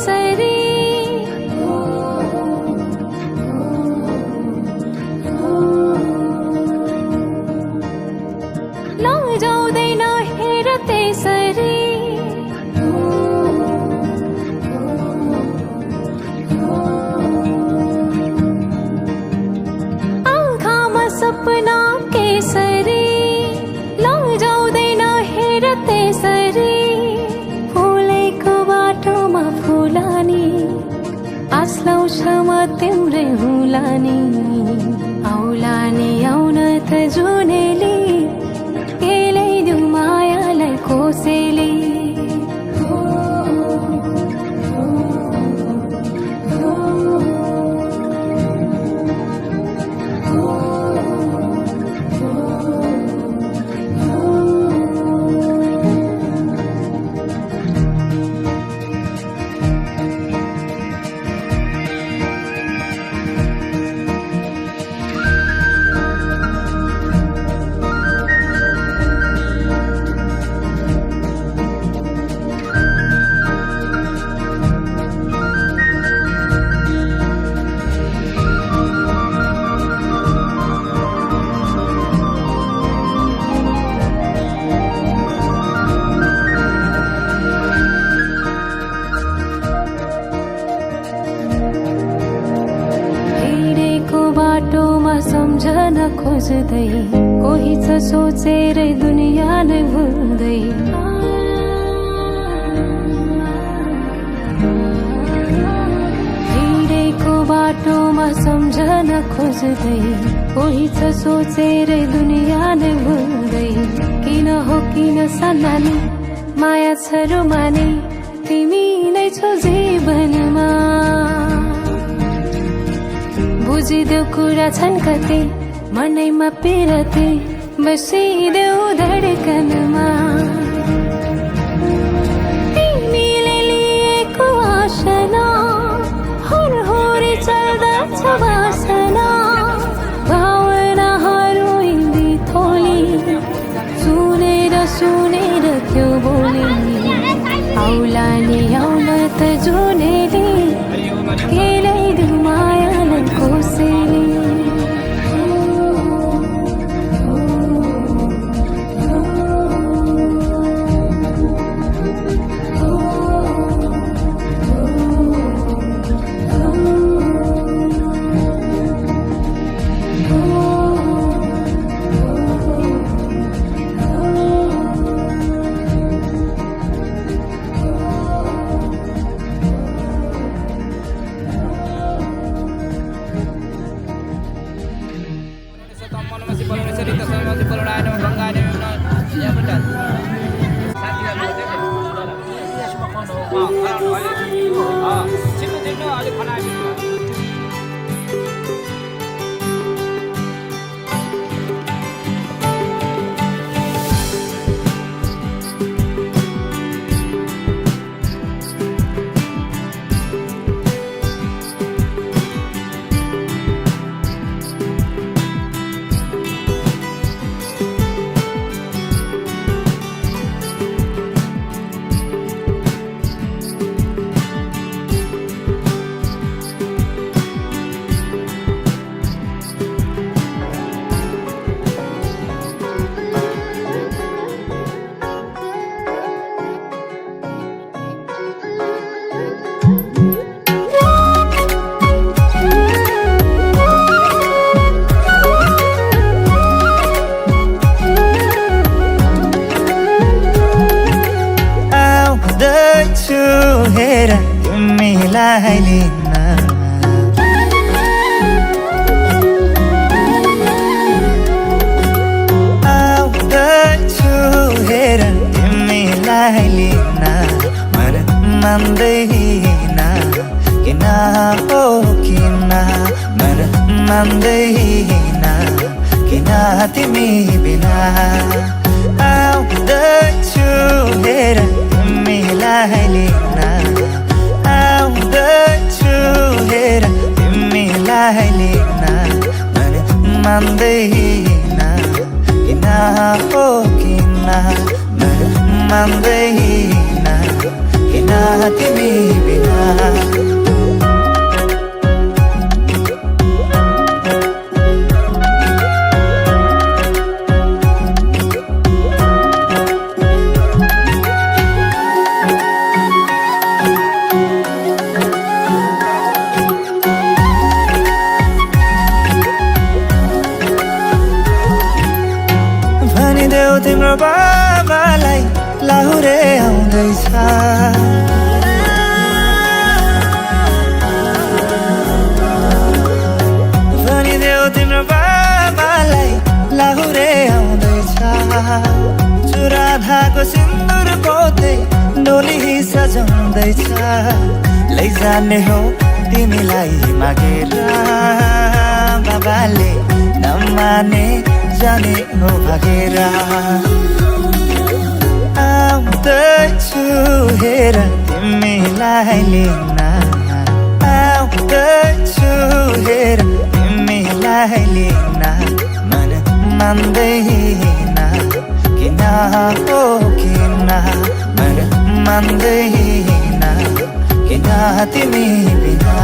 त्यसरी लजाउँदैन हेर त्यसरी आँखामा सपना केसरी लजाउँदैन हेर त्यसरी फुलेको बाटोमा फुलानी आस लाउँछ म तिम्रै हुलानी आउलानी आउन त जुनेली केलाइदिउ मायालाई कोसेली बाटोमा सम्झन खोज्दै कोही छ सोचेरै दुनियाँ नै भुल्दै हिँडेको बाटोमा सम्झन खोज्दै कोही छ सोचेरै दुनियाँ नै भुल्दै किन हो किन सन्नानी माया छ रुमानी तिमी नै छौ जीवनमा बुझिदेऊ कुरा छन् कति मनैमा पिरती बसिदेऊ धडकनमा तिमीले लिएको आशना हरहोरी चल्दछ वासना भावनाहरू हिँडी थोली सुनेर सुनेर त्यो बोली आउला नि आउन त जुनेली केलाइदिउ मायालाई कोसेली हेर तिमीलाई लिन आउँदैछु हेर तिमीलाई लिन मन मान्दैन किन हो किन मन मान्दैन किन तिमी बिना आउँदैछु हेर तिमीलाई लिन आउँदैछु हेर तिमीलाई लिन मन मान्दैन किन हो किन मन मान्दैन किन तिमी बिना भनिदेऊ तिम्रो बाबालाई लाहुरे आउँदैछ भनिदेऊ तिम्रो बाबालाई लाहुरे आउँदैछ चुरा धाको सिन्दुर पोते डोली सजाउँदैछ लैजाने हो तिमीलाई मागेर बाबाले नमाने जाने हो भागेर आउँदैछु हेर तिमीलाई लिन आउँदैछु हेर तिमीलाई लिन मन मान्दैन किन हो किन मन मान्दैन किन तिमी बिना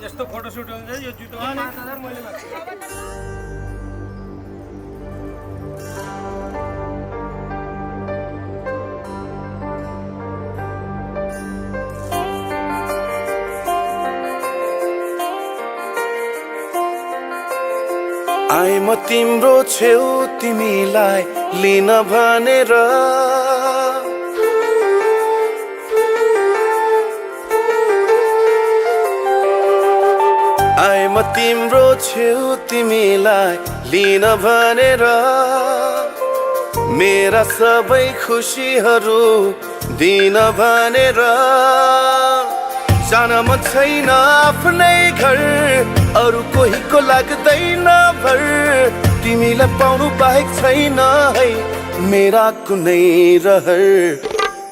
यस्तो फोटोसुट हुन्छ यो जुत्तो आइ म तिम्रो छेउ तिमीलाई लिन भनेर आइ म तिम्रो छेउ तिमीलाई लिन भनेर मेरा सबै खुसीहरू दिन भनेर जान मन छैन आफ्नै घर अरू कोहीको लाग्दैन भर तिमीलाई पाउनु बाहेक छैन है मेरा कुनै रहर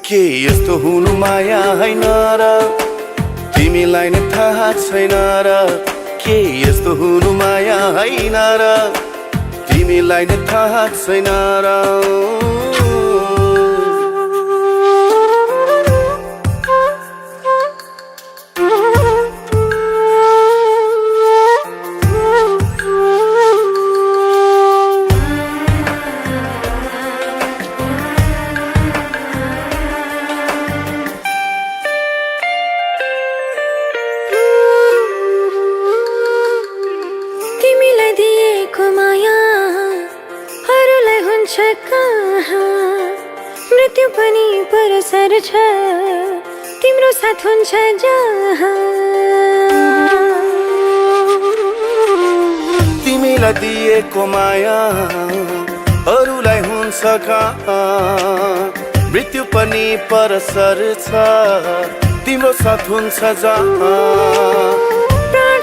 के यस्तो हुनु माया हैन र तिमीलाई नै थाहा छैन र के यस्तो हुनु माया हैन र तिमीलाई नै थाहा छैन र मृत्यु पनि परसर छ तिम्रो साथ हुन्छ जहाँ तिमीलाई दिएको माया अरूलाई हुन्छ कहाँ मृत्यु पनि परसर छ तिम्रो साथ हुन्छ जहाँ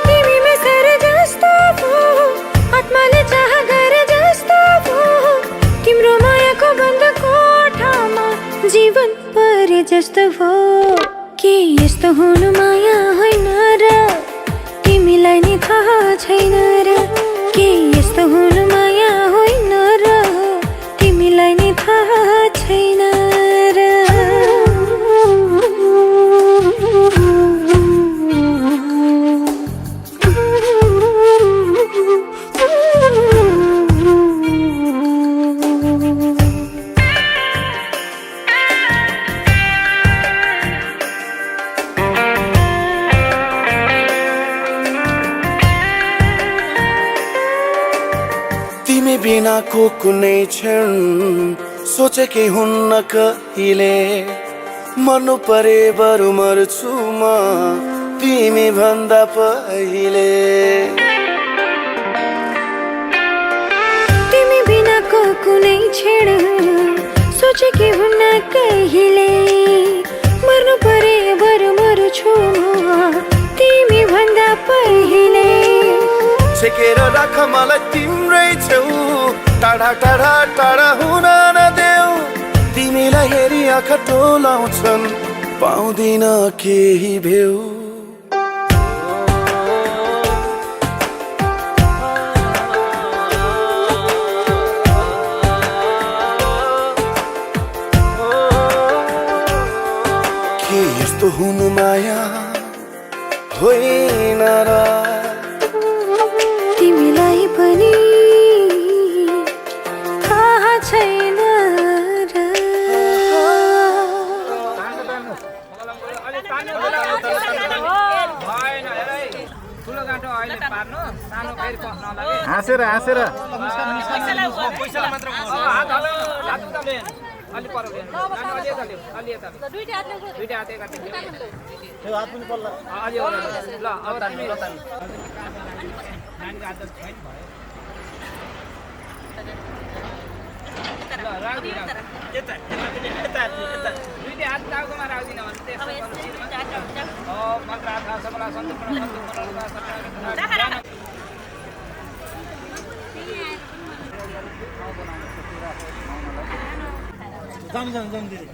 तिमीमा सर जस्तो भो आत्माले चाह गरे जस्तो भो तिम्रो मायाको बन्द कोठामा जीवन परे जस्तो भो के यस्तो हुनु माया होइन र तिमीलाई नि थाहा छैन र के यस्तो हुनु माया होइन र तिमीलाई नि थाहा छैन र तिमी बिनाको कुनै क्षण सोचेकै हुन्न कहिले मर्नु परे बरु मर्छु म तिमी भन्दा पहिले तिमी बिनाको कुनै क्षण सोचेकै हुन्न कहिले मर्नु परे बरु मर्छु म तिमी भन्दा पहिले छेकेर राख मलाई तिम्रै छेउ टाढा टाढा टाढा हुन नदेऊ तिमीलाई हेरी आँखा टोलाउँछन् पाउँदिन केही भेउ के यस्तो हुनु माया होइन र तिमीलाई पनि थाहा छैन र हाँसेर हाँसेर जाम दिदी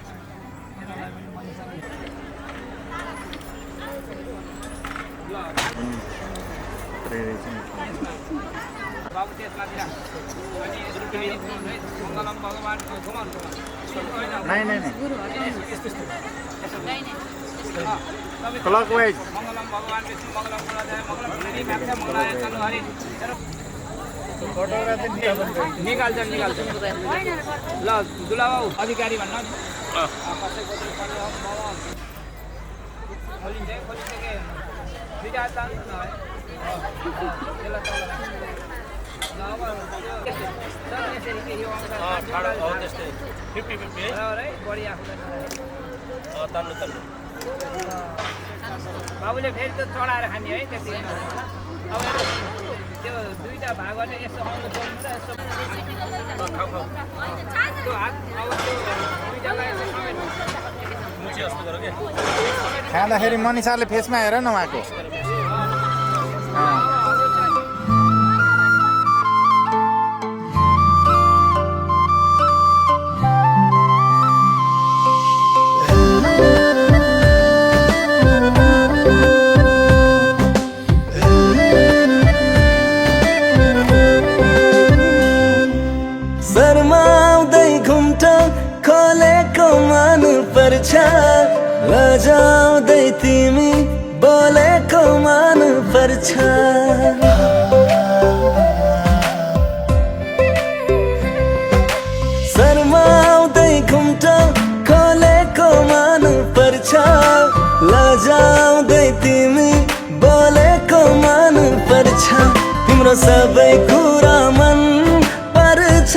बाबु त्यसमा दिरा अनि मङ्गलम भगवानको घुमाउनु नहीं नहीं नहीं क्लॉकवाइज मङ्गलम भगवान विष्णु मङ्गलम गुणाधार मङ्गलम हरि माथि मङ्गलाय तनु हरि फोटोग्राफी निकाल्छ ल दुला बाबु अधिकारी भन्न नि खोलिन्छ के दुईटा तान्नु न है बाबुले फेरि त चढाएर खाने है त्यति अब त्यो दुईटा भाग गर्ने यसो आउनु पर्ने र यसो त्यो हात अब त्यो दुईटालाई यसो समेत मुची जस्तो गर के खाँदाखेरि मनिषाले फेसमा हेर न उहाँको शर्माउँदै घुम्टो खोलेको मन पर्छ लजाउँदै तिमी बोलेको मन पर्छ शर्माउँदै घुम्टो खोलेको मन पर्छ लजाउँदै तिमी बोलेको मन पर्छ तिम्रो सबै कुरा मन पर्छ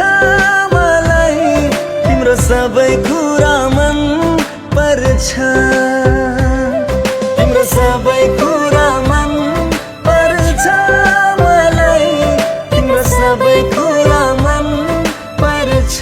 मलाई तिम्रो सबै कुरा मन पर्छ तिम्रो सबै कुरा मन पर्छ मलाई तिम्रो सबै कुरा मन पर्छ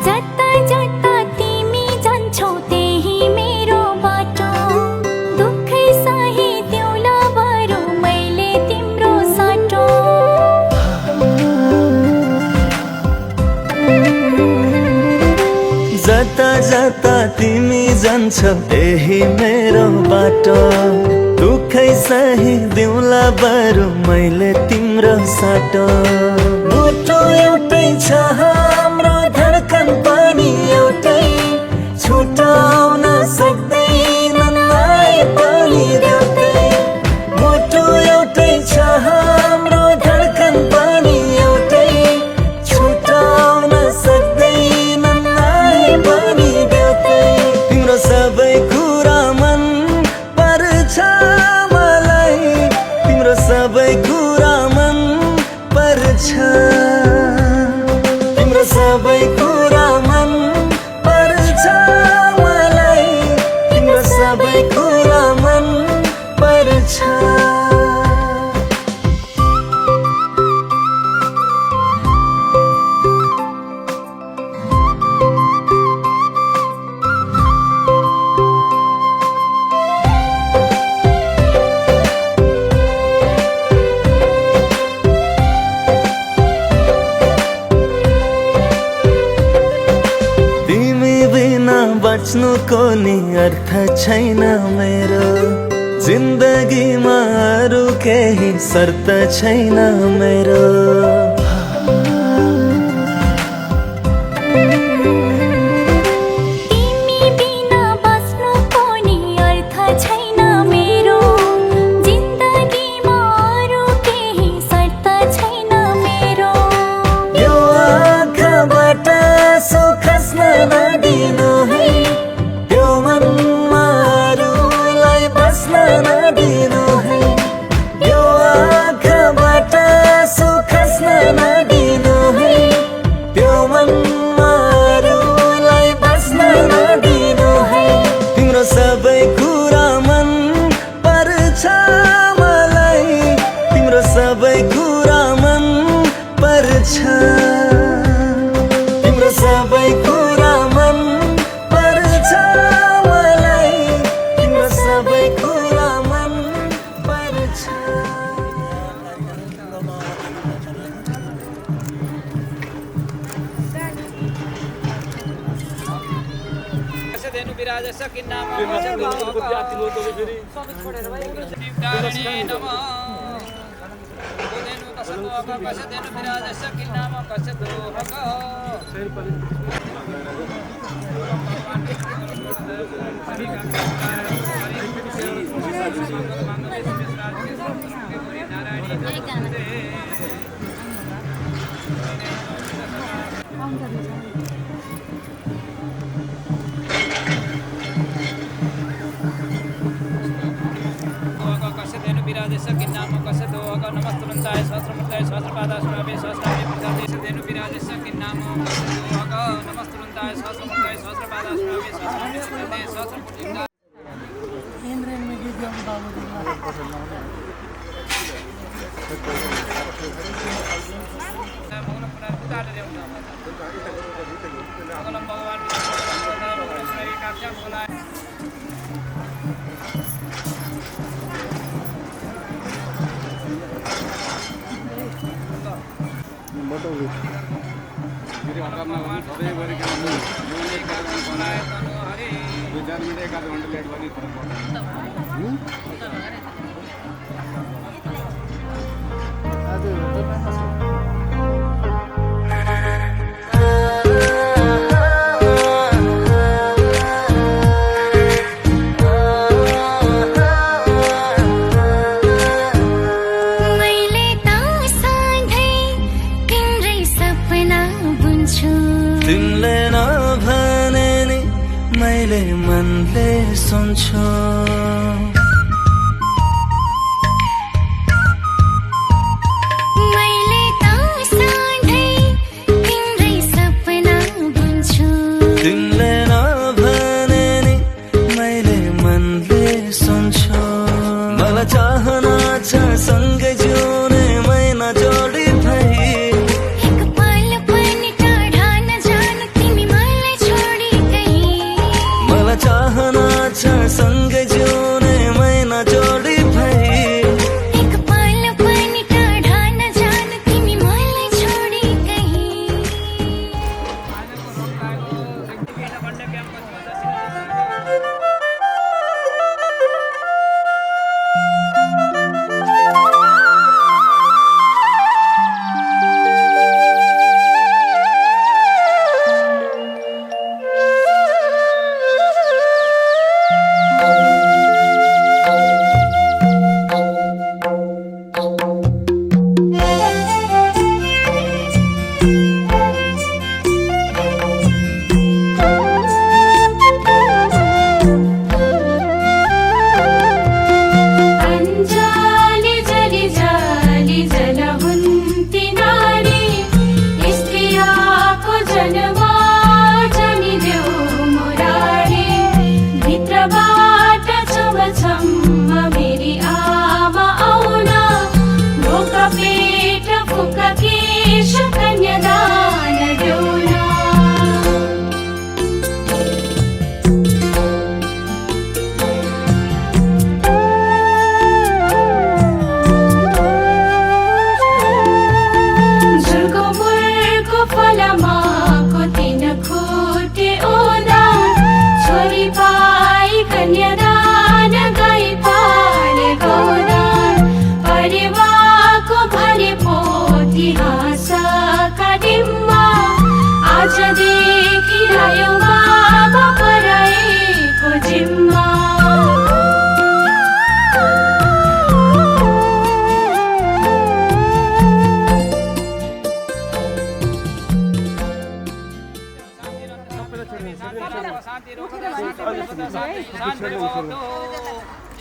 जता जता तिमी जान्छौ त्यही मेरो बाटो दुःखै सही देउला बरु मैले तिम्रो साटो जता जता तिमी जान्छौ त्यही मेरो बाटो दुःखै सही दिउँला बरु मैले तिम्रो साटो मुटु एउटै छ हाम्रो धड्कन पनि एउटै छुटाउन सक्दैनन् आए पनि एउटै मुटु एउटै छ हाम्रो धड्कन पनि एउटै छुटाउन सक्दैनन् आए पनि एउटै तिम्रो सबै कुरा मन पर्छ मलाई तिम्रो सबै कुरा मन पर्छ तिम्रो सबै कुरा मन पर्छ मलाई तिम्रो सबै कुरा मन पर्छ बाँच्नुको नि अर्थ छैन मेरो जिन्दगीमा अरू केही शर्त छैन मेरो तिमी बिना बस्नुको नि अर्थ छैन मेरो जिन्दगीमा अरू केही शर्त छैन मेरो यो आँखाबाट आँसु खस्न नदिनु है यो मनमा अरूलाई बस्न नदिनु है यो आँखाबाट आँसु खस्न नदिनु है त्यो मनमा अरूलाई बस्न नदिनु है तिम्रो सबै कुरा मन पर्छ मलाई तिम्रो सबै कुरा मन पर्छ तिम्रो सबै कुरा मन पर्छ मलाई तिम्रो सबै कुरा मन धेनु विराजस्य किन्नाम दीपदारिणी नमः गोधेनु कसदोहक कसधेनु विराजस्य किन्नाम कसदोहक कसधेनु विराजस्य किन्नाम कसदोहक नमस्तुलन्ताय सहस्रमूर्ताय सहस्रपादाश्रमे सहस्राब्दे धेनु विराजस्य किन्नाम कसदोहक नमस्तुलन्ताय सहस्रमूर्ताय सहस्रपादाश्रमे सहस्राब्दे सहस्रमूर्ताय तिमीले नभने नि मैले मनले सुन्छु मैले त सधैँ तिम्रै सपना बुन्छु तिमीले नभने नि मैले मनले सुन्छु मलाई चाहना छ सँगै जिउने मैना जोडी भई चाहना छ सँगै जिउने मैना जोडी भई एक पल पनि टाढा नजान तिमी मलाई छोडी कहीँ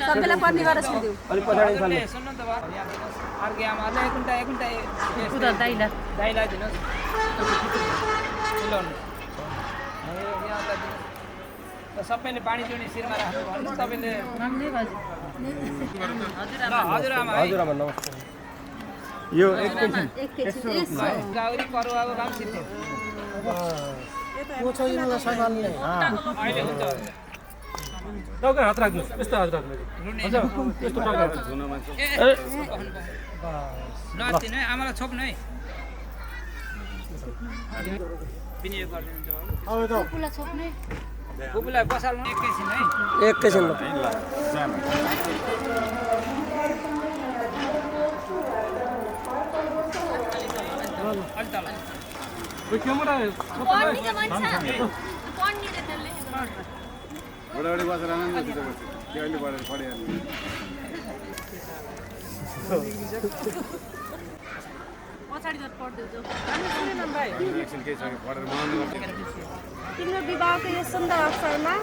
सबैलाई पर्ने गरेर सुन्दिउ अलि पछाडि फाल्नु सुन्नु त भयो अर्को आमाले एक घण्टा उता दाइला दिनुहोस् चिल्लाउनु सबैले पानी चुनी शिरमा राख्नु भन्नु तपाईले हजुरआमा नमस्ते यो एकैछिन गाउरी परुवाको काम सिद्धि को छ यिनीलाई सम्हाल्ने अहिले हुन्छ टाउकै हात राख्नु यस्तो हात राख्नु हजुर यस्तो टाउकै हात नदिनु है आमालाई छोप्नु है विनियोग गरिदिनुहुन्छ अब त पुला छोप्ने बुबुलाई बसाल्नु एकैछिन है एकैछिन ल अलि तल कोही क्यामेरा बडाबडी बसेर आनन्द दिन्छ त्यो अहिले बढेर पढिहाल्नु एकछिन केही छ कि पढेर बनाउनु तिम्रो विवाहको यो सुन्दर अवसरमा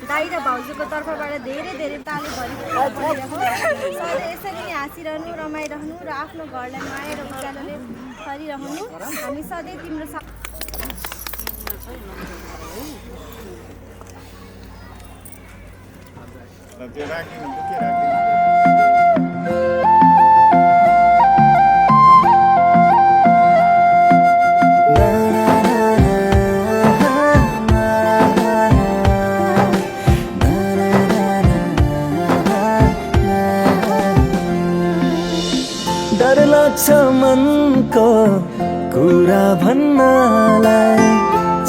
दाइ र भाउजूको तर्फबाट धेरै धेरै ताली भरि सधैँ यसरी हाँसिरहनु रमाइरहनु र आफ्नो घरलाई माया र उज्यालोले छरिरहनु हामी सधैँ तिम्रो त्यो राखिदिनु के राखिदिनु डर लाग्छ मनको कुरा भन्नलाई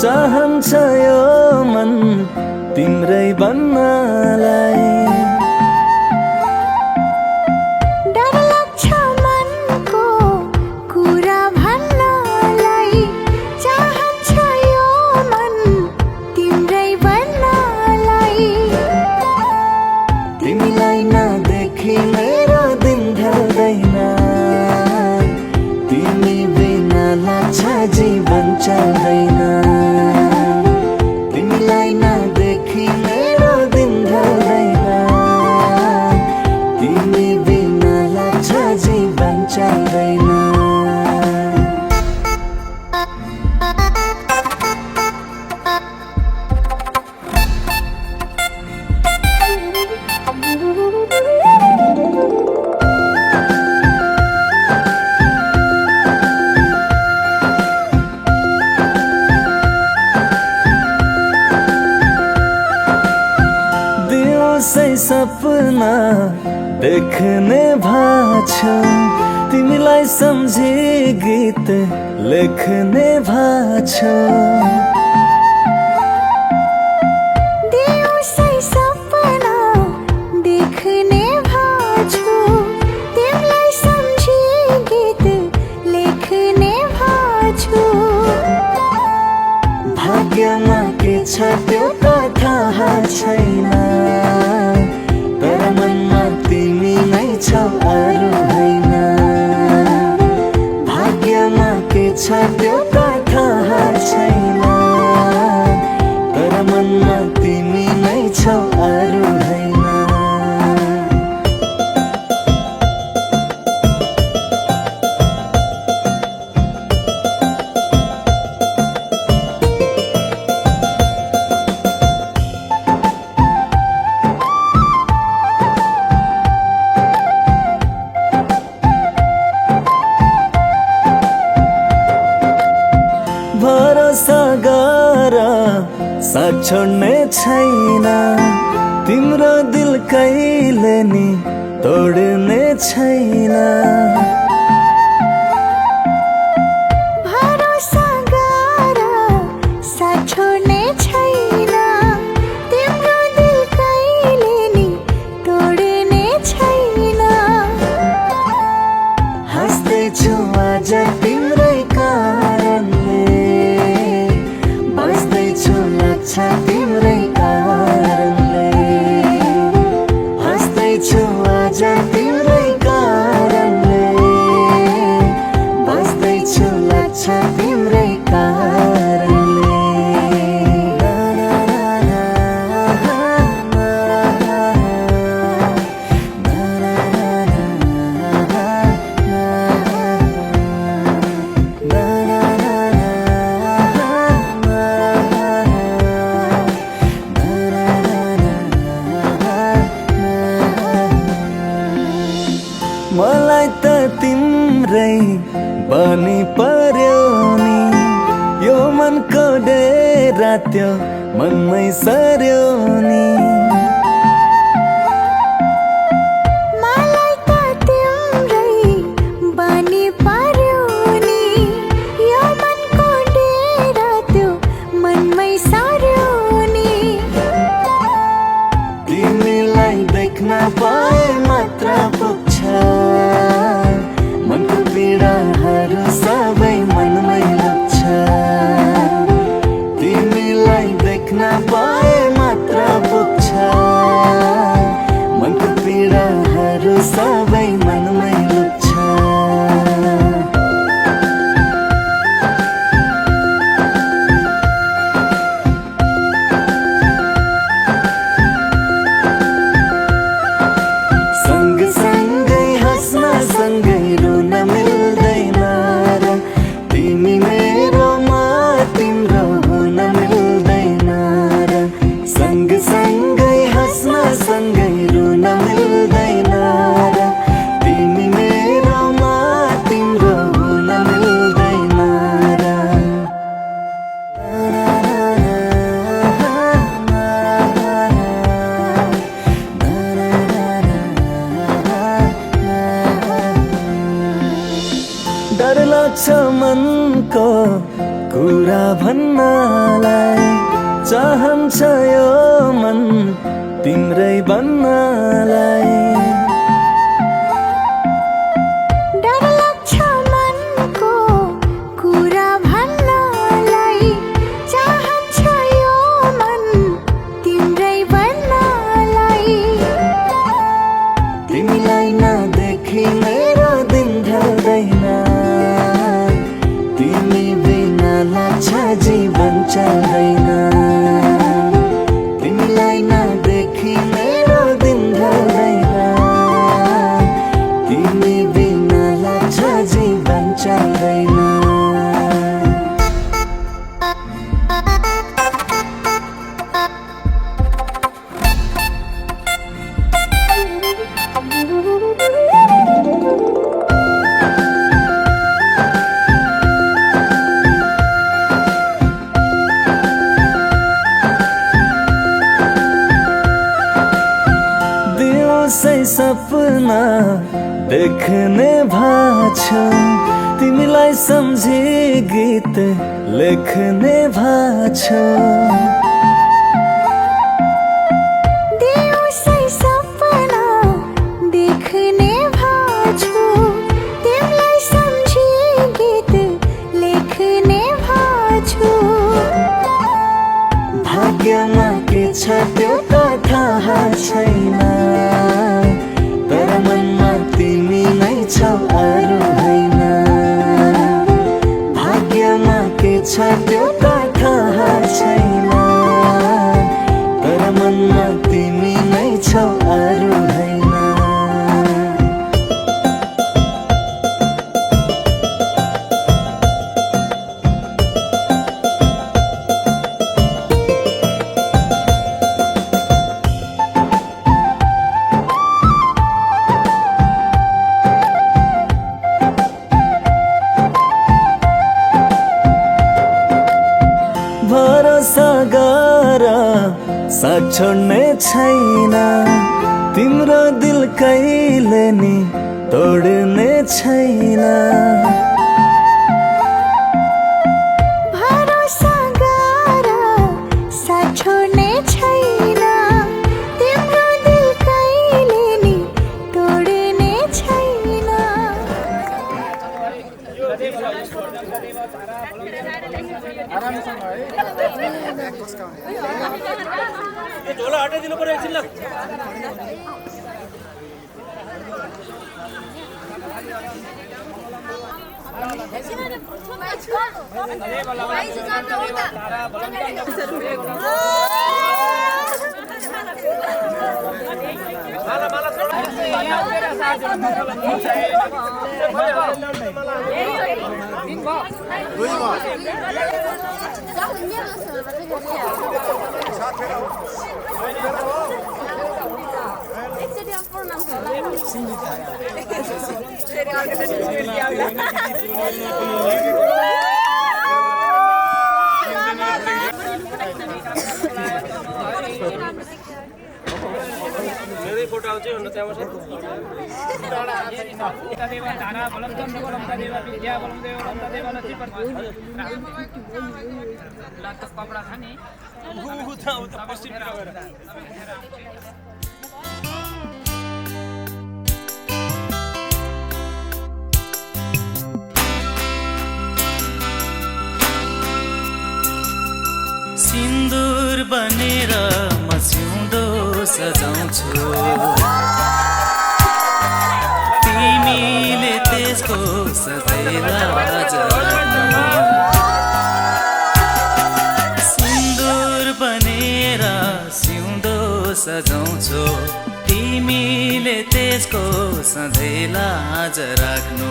चाहन्छ यो मन तिम्रै बन्नलाई डर लाग्छ मनको कुरा भन्नलाई चाहन्छ यो मन तिम्रै बन्नलाई तिमीलाई नदेखि मेरो दिन ढल्दैन तिमी बिना लाग्छ जीवन चल्दैन तिमीलाई नदेखि मेरो दिन ढल्दैन तिमी बिना लाग्छ जीवन चल्दैन दिउँसै सपना देख्ने भाछु तिमीलाई सम्झी गीत लेख्ने भाछु दिउँसै सपना देख्ने भाछु तिमीलाई सम्झी गीत लेख्ने भाछु भाग्यमा के छ त्यो त थाहा छैन तर मनमा तिमी नै छौ अरू होइन भाग्यमा के छ त्यो त थाहा छैन तर मनमा तिमी नै छौ अरू होइन भरोसा गर साथ छोड्ने छैन तिम्रो दिल कहिले नि तोड्ने छैन भरोसा गर साथ छोड्ने छैन तिम्रो दिल कहिले नि तोड्ने छैन हाँस्दैछु आज तिम्रै कारणले बस्दैछु लाग्छ तिम्रै कारणले हाँस्दैछु आज तिम्रै कारणले बस्दैछु लाग्छ तिम्रै कारणले मलाई त तिम्रै बनी पर्यो नि यो मनको डेरा त्यो मनमै सर्यो नि मलाई त तिम्रै बनी पर्यो नि यो मनको डेरा त्यो मनमै सर्यो नि देख्न पाए मात्र पुग्छ मनको पीडाहरू सबै मनमै लुक्छ सँगसँगै हाँस्न सँगै रुन मिल्दैन र तिमी मेरोमा तिम्रो हुन मिल्दैन र सँगसँगै हाँस्न सँगै रुन मिल्दैन र तिमी मेरोमा तिम्रो हुन मिल्दैन र डर लाग्छ मनको कुरा भन्नलाई चाहन्छ यो मन तिम्रै बन्नलाई डर लाग्छ मनको कुरा भन्नलाई चाहन्छ यो मन तिम्रै बन्नलाई तिमीलाई नदेखि मेरो दिन ढल्दैन तिमी बिना लाग्छ जीवन चल्दैन तिमीलाई नदेखि मेरो दिन ढल्दैन तिमी बिना लाग्छ जीवन चल्दैन दिउँसै सपना देख्ने भाछु तिमीलाई सम्झी गीत लेख्ने भाछु दिउँसै सपना देख्ने भाछु तिमीलाई सम्झी गीत लेख्ने भाछु भाग्यमा के छ त्यो त थाहा छैन तर मनमा तिमी नै छौ अरू होइन भाग्यमा के छ त्यो त थाहा छैन तर मनमा तिमी नै छौ अरू होइन भरोसा गर साथ छोड्ने छैन तिम्रो दिल कहिले नि तोड्ने छैन भरोसा गर साथ छोड्ने छैन तिम्रो दिल कहिले नि तोड्ने छैन झोला हटाइदिनु पर्यो एकछिन ल मेरै फोटो आउँछ भन्दा त्यहाँबाट तदेव तारा बलं चन्द्रबलं तदेव विद्या बलं देव बलं तदेव लक्ष्मी लात कपडा छ नि उता पश्चिमतिर गएर सिन्दूर बनेर म सिउँदो सजाउँछु तिमीले त्यसको सधैँ लाज राख्नु सिन्दुर बनेर सिउँदो सजाउँछु तिमीले त्यसको सधैँ लाज राख्नु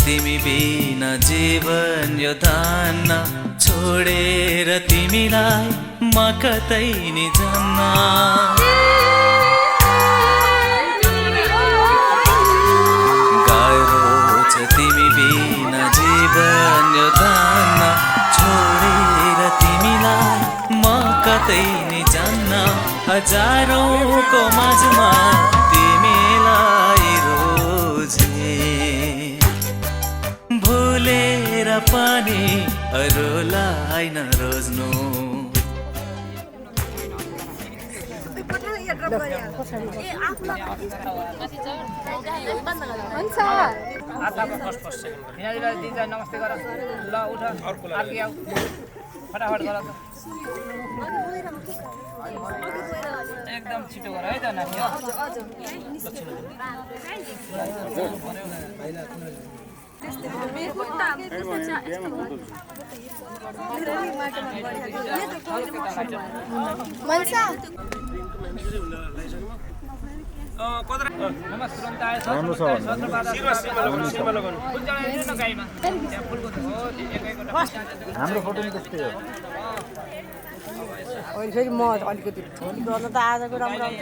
तिमी बिना जीवन यो धान्न छोडेर तिमीलाई म कतै नि जान्न गाह्रो छ तिमी बिना जीवन यो धान्न छोडेर तिमीलाई म कतै नि जान्न हजारौंको माझमा तिमीलाई रोजे भुलेर पनि अरूलाई नरोज्नु नमस्ते गर ल उठ अर्को आऊ फटाफट गर एकदम छिटो गर है त नानी हाम्रो फोटो नि त्यस्तै हो अहिले फेरि म अलिकति गर्न त आजको राम्रो आउँछ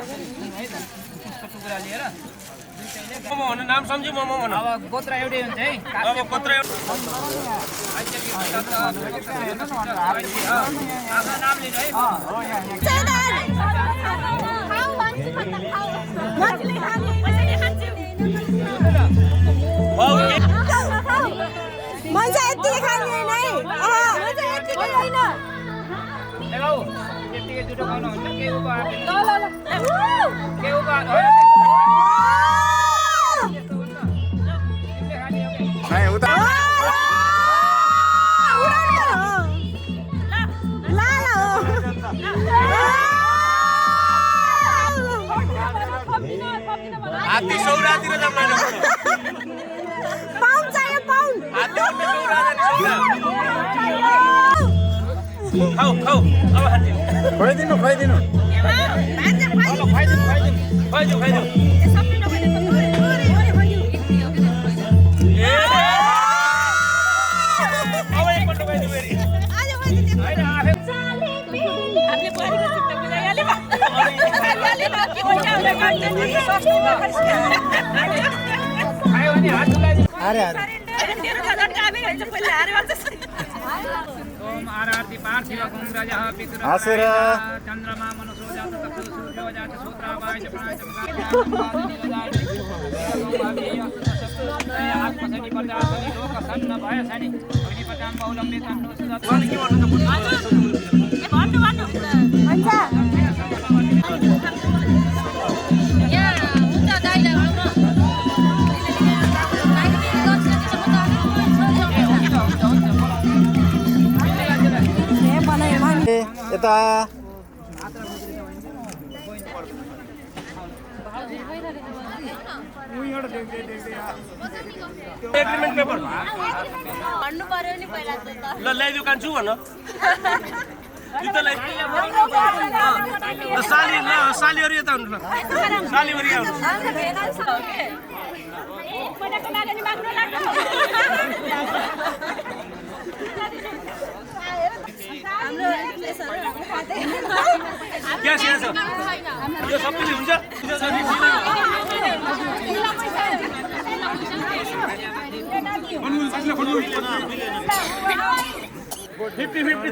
नाम सम्झी मोमो भन अब गोत्र एउटै हुन्छ है अब गोत्र आफ्नो नाम लिनु मान्छे यतिले खाने नै है बाउ यतिकै जुटो खानु हुन्छ के उपहार के उपहार हात्ती सौरातिर जाम्दैन पाउन चाहियो पाउन खाऊ खाऊ अब हात्ती खुवाइदिनु खुवाइदिउ आरती पार्थिव कुंडजः हाँसेर चन्द्रमा मनसो जात तत्सु सूर्यो जात सूत्रावाय च आत्मसनि प्रजासनि लोकसन्न भयसनि अग्निपटां बहुलम्बे तन्नो सुदत् यता एग्रीमेन्ट पेपर भन्नु पर्यो नि पहिला त ल ल्याइदिउ कान्छु भन सालीहरू यता हुनु ल सालीहरू आउनु क्यास यहाँ छ यो सबैले हुन्छ 50,000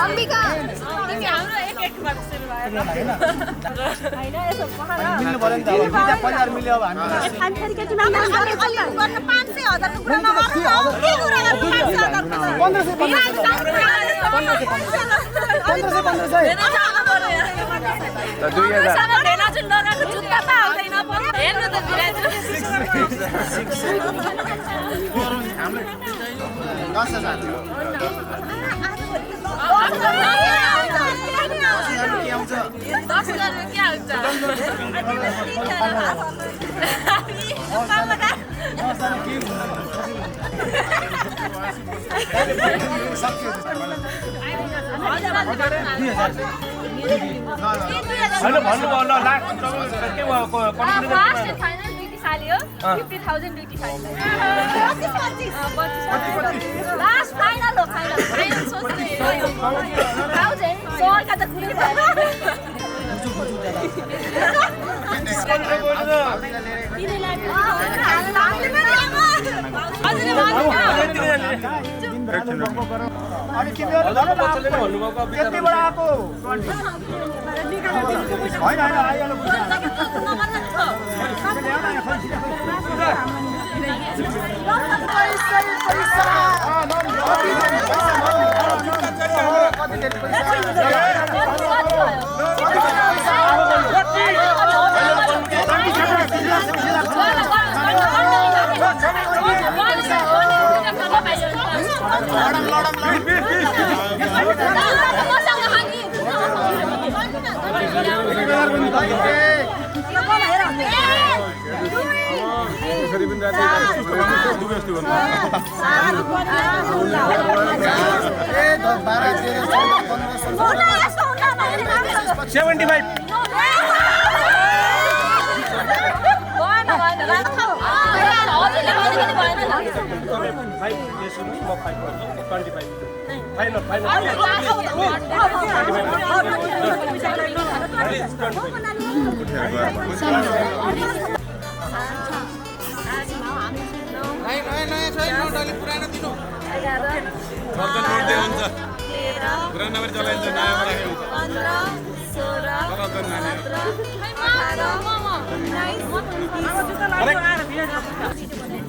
अम्बिका तिमी हाम्रो एक वर्ष सुरु भयो हैन यसो पहाड मिल्नु पर्यो नि त अब दुईटा परिवार मिल्यो अब हामी फेरि के चुनाव गर्न 500,000 को कुरा नगर्नु के कुरा गर्नु 50,000 ड्युटी फाइनल लास्ट फाइनल हो फाइनल सोच्नु सरका त कुनै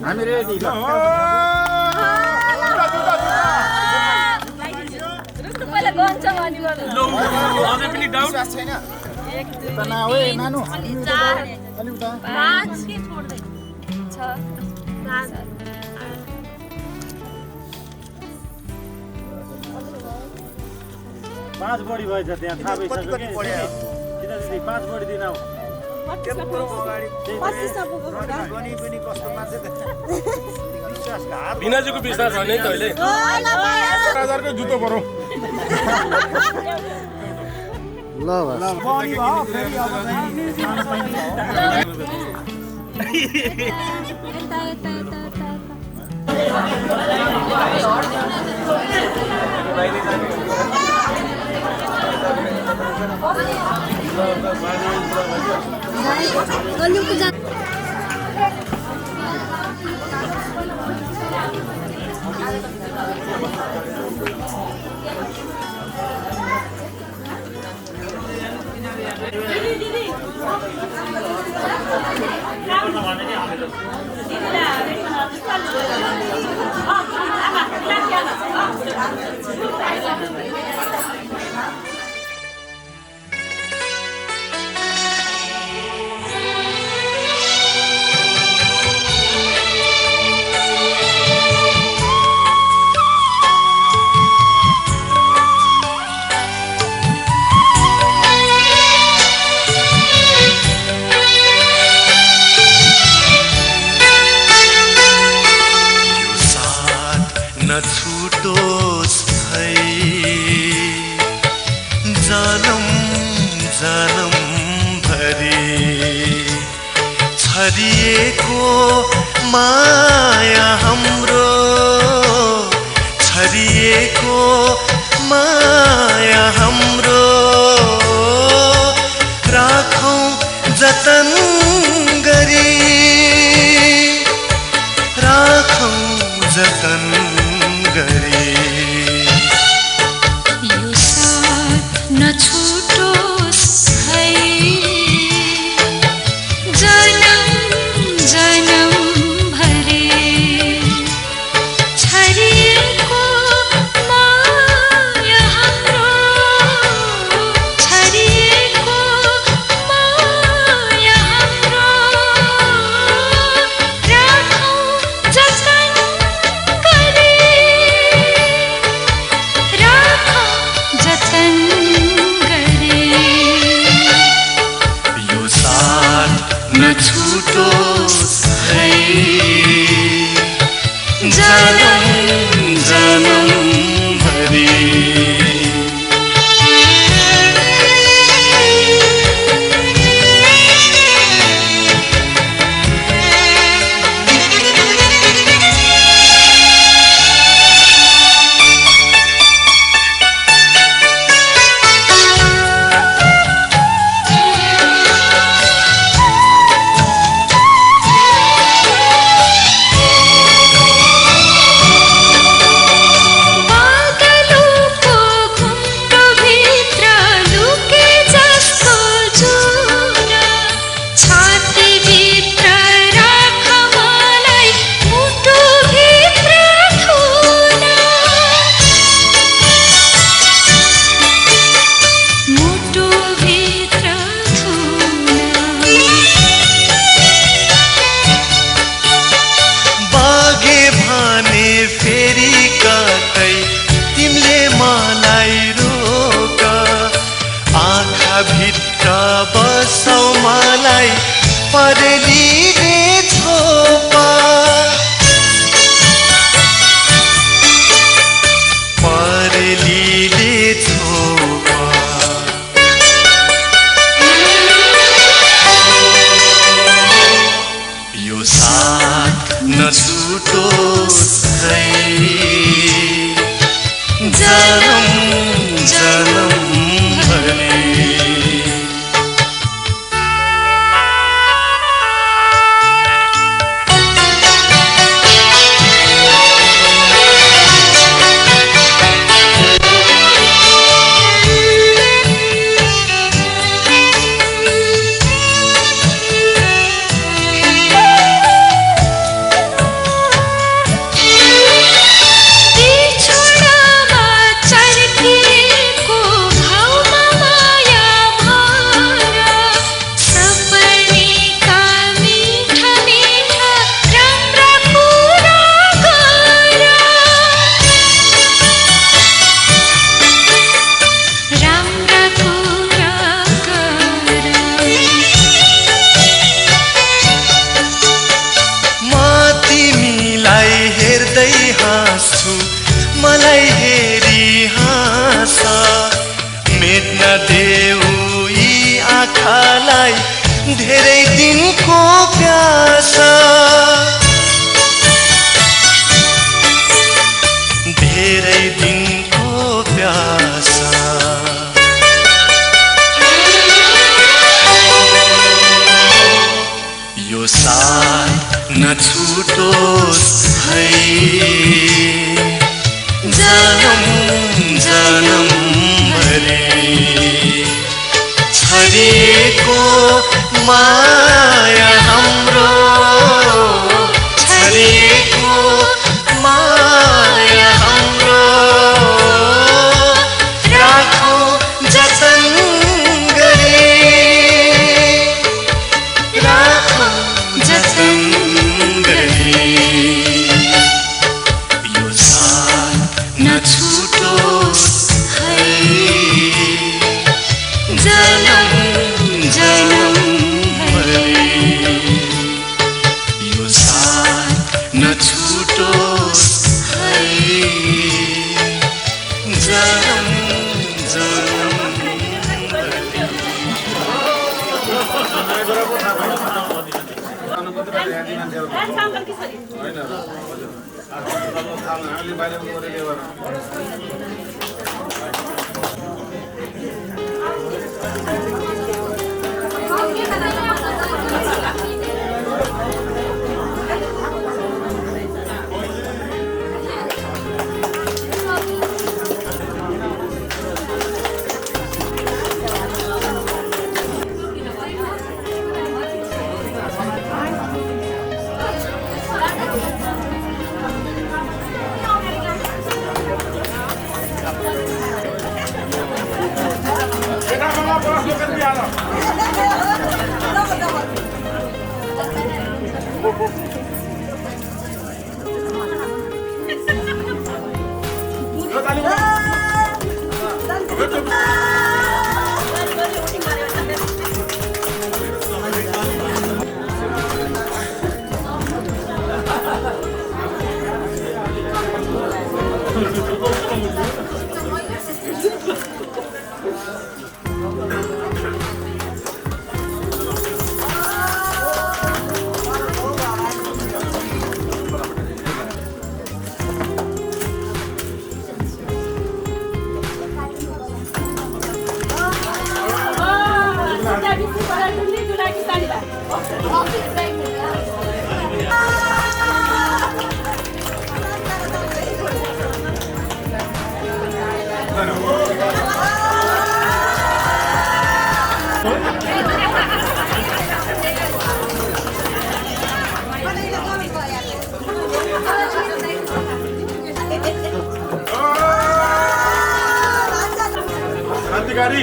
हामी रेडी ल रुस्तु पहिला गन्छ अनि गर्नु लो अझै पनि डाउट छैन एक दुई तना ओए नानु अलि 4 अलि उता 5 के छोड्दै 6 7 5 बढी भएछ त्यहाँ थाहा भइसक्यो के किन 5 बढी दिन आऊ बिनाजुको विश्वास छ नि त अहिले 1000 को जुत्तो परो ल जनम भरि छरिएको माया हाम्रो छरिएको माया हाम्रो राखौं जतन गरी राखौं जतन गरी यो साथ नछुटोस् है जनम जनम भरि छरिएको माया हाम्रो छरिएको माया हाम्रो राखौं जतन गरी राखौं जतन गरी यो साथ नछुटोस् है जनम जनम भरि बादलको घुम्टोभित्र लुके जस्तो जुन छातीभित्र राख मलाई मुटुभित्र थुन मुटुभित्र थुन बागे भने फेरि कतै तिमीले मलाई रोक आँखा भित्र बसौ मलाई परेलीले छोपा परेलीले छोपा यो साथ नछुटोस् है जनम जनम भरि बिछोडामा चर्किएको घाउमा माया भर सपनीका मिठा मिठा राम्रा कुरा गर राम्रा कुरा गर म तिमीलाई हेर्दै हाँस्छु मलाई हेरी हाँस मेट्न देऊ यी आँखालाई धेरै दिनको प्यास धेरै दिनको प्यास यो साथ नछुटोस् है जनम जनम भरि छरिएको माया हाम्रो छरिएको माया हाम्रो राखौं जतन गरी राखौं जतन गरी यो साथ नछुटोस् है जनम जनम भरि यो साथ नछुटोस् है जनम जनम भरि क्रान्तिकारी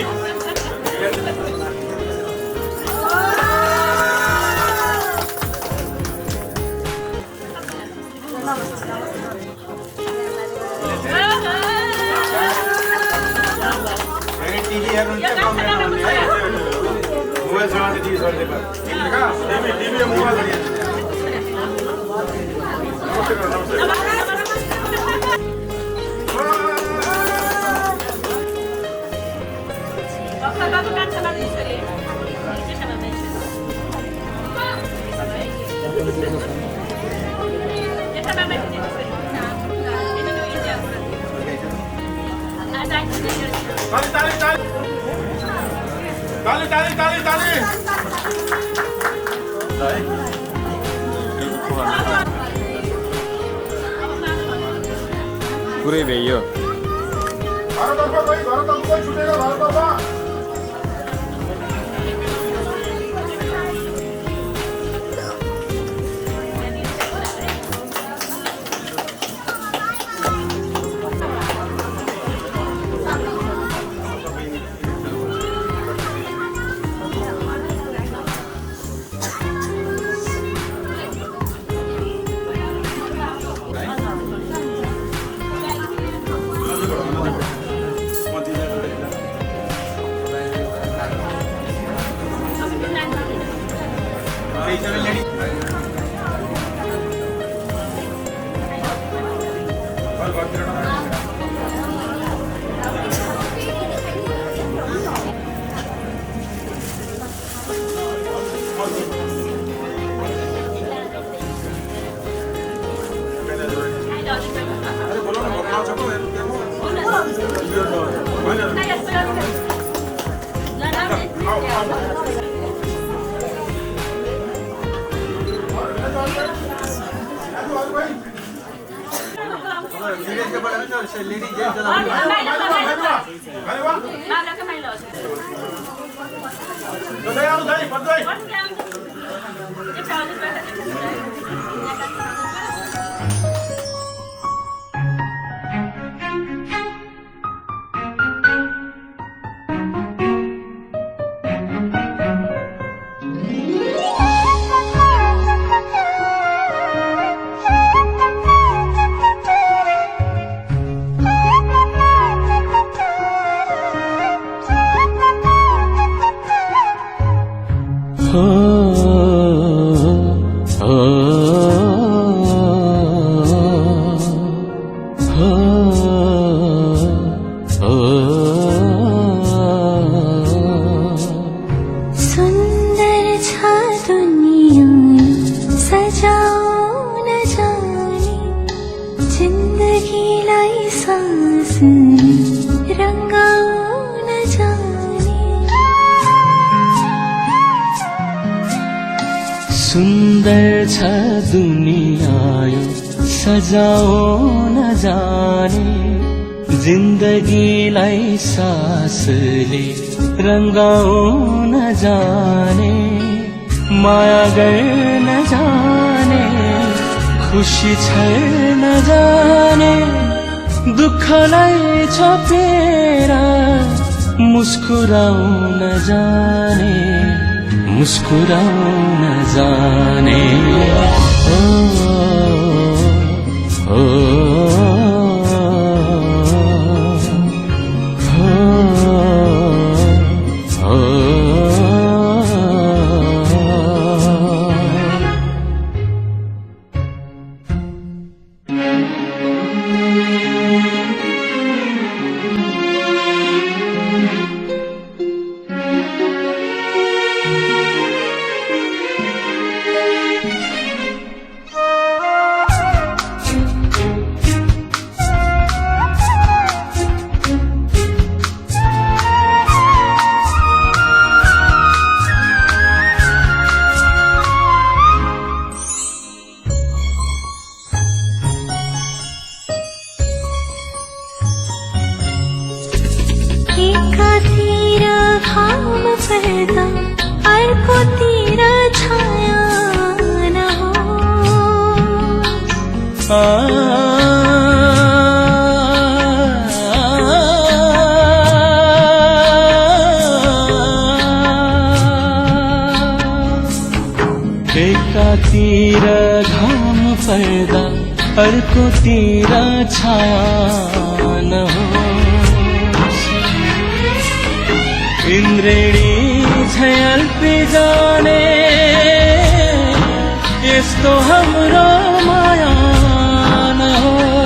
टिभी हेर्नुहुन्छ मोबाइल चलाउँछ टिभी छोड्दै टिभी मोबाइल पुरै भइयो सुन्दर छ सुन्दर छ दुनिया यो सजाओ न जाने जिन्दगीलाई सासले रङ्गाओ न जाने माया गर्न जाने खुसी छैन जाने दुःखलाई छपेर मुस्कुराउन जाने मुस्कुराउन जाने ओ, एकातिर घाम पर्दा अर्कोतिर छाया एकातिर घाम पर्दा अर्कोतिर छाया नहोस् इन्द्रेणी झल्पी जाने यस्तो हाम्रो माया नहोस्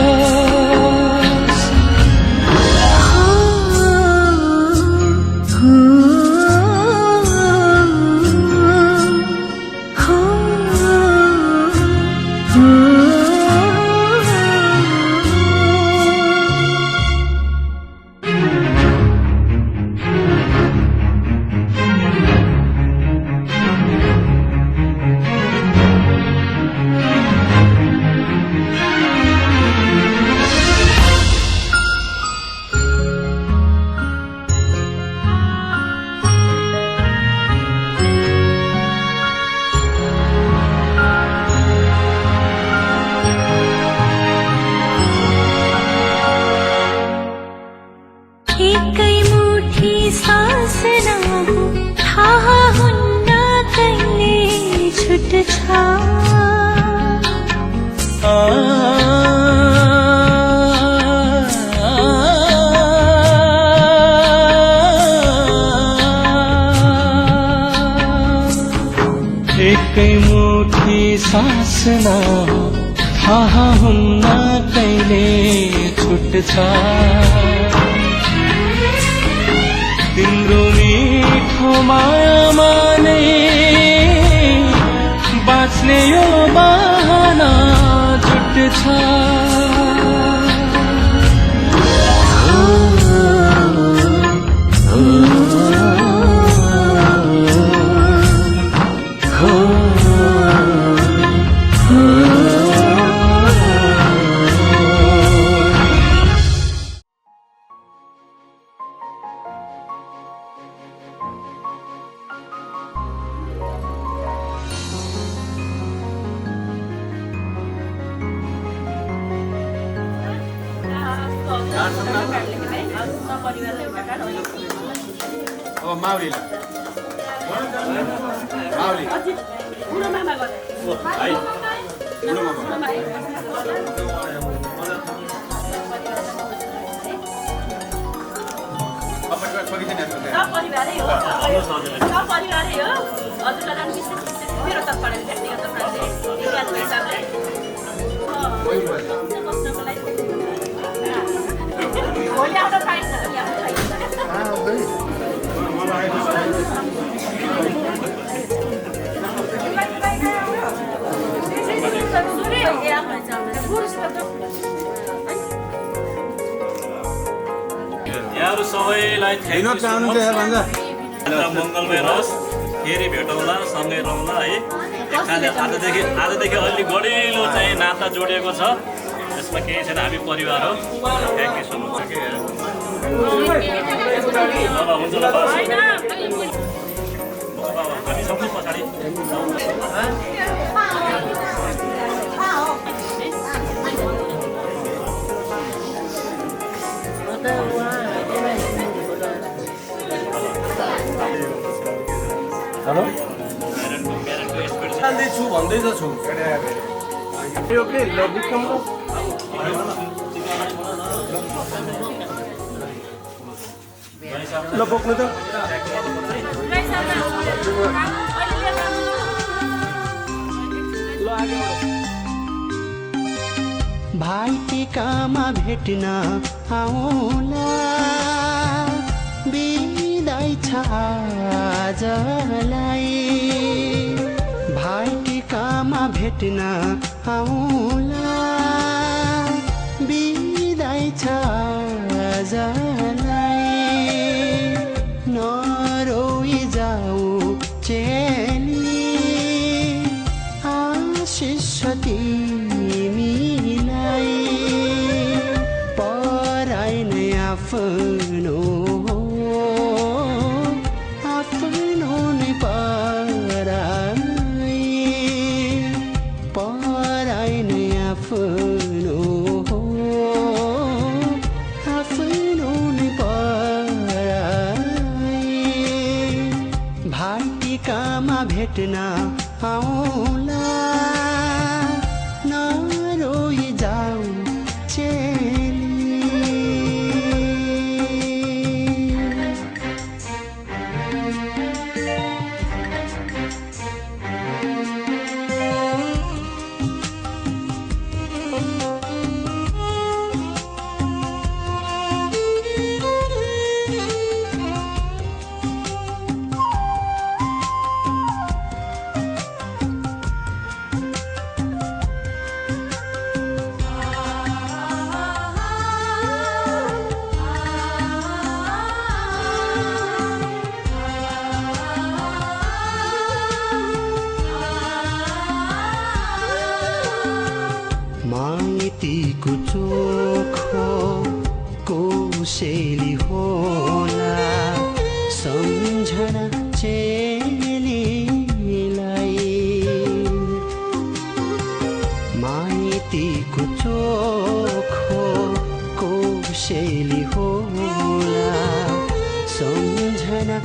एकै मुठी सास नहो थाहा हुन्न कहिले छुट्छ एकै मुठी सास नहो थाहा हुन्न कहिले छुट्छ तिम्रो मिठो मायामा नै बाँच्ने यो बहाना जुट्छ अब माउलीलाई माउली बुढो मामा गरे भाइ बुढो मामा परिवारै हो हजुरलाई मेरो तर्फबाट व्यक्तिगत तर्फले बस्नको लागि भोलि आउन पाइन्छ यहाँहरू सबैलाई हेर्न चाहनुहुन्छ यहाँ भन्छ मङ्गलमय रहोस् फेरि भेटौँला सँगै रहौँला है आजदेखि अलि गढिलो चाहिँ नाता जोडिएको छ त्यसमा केही छैन हामी परिवार हो थ्याङ्क यू सो मच हुन्छ ल हामी सक्नु पछाडि हेलो छु भन्दैछ छु यो के ल विक्रम ल बोक्नु त भाइ टिकामा भेट्न आउला बिदाई छ आजलाई भाइ टिकामा भेट्न आउला बिदाई छ आजलाई नरोई जाऊ चेली आशिष तिमीलाई पराई नै आफ्नो आफ्नो नै पराई पराई नै आफ्नो आफ्नो नै पराई भाइ टिकामा भेट्न आउला नरोई जाऊ माइतीको चोखो कोसेली होला सम्झना चेलीलाई माइतीको चोखो कोसेली होला सम्झना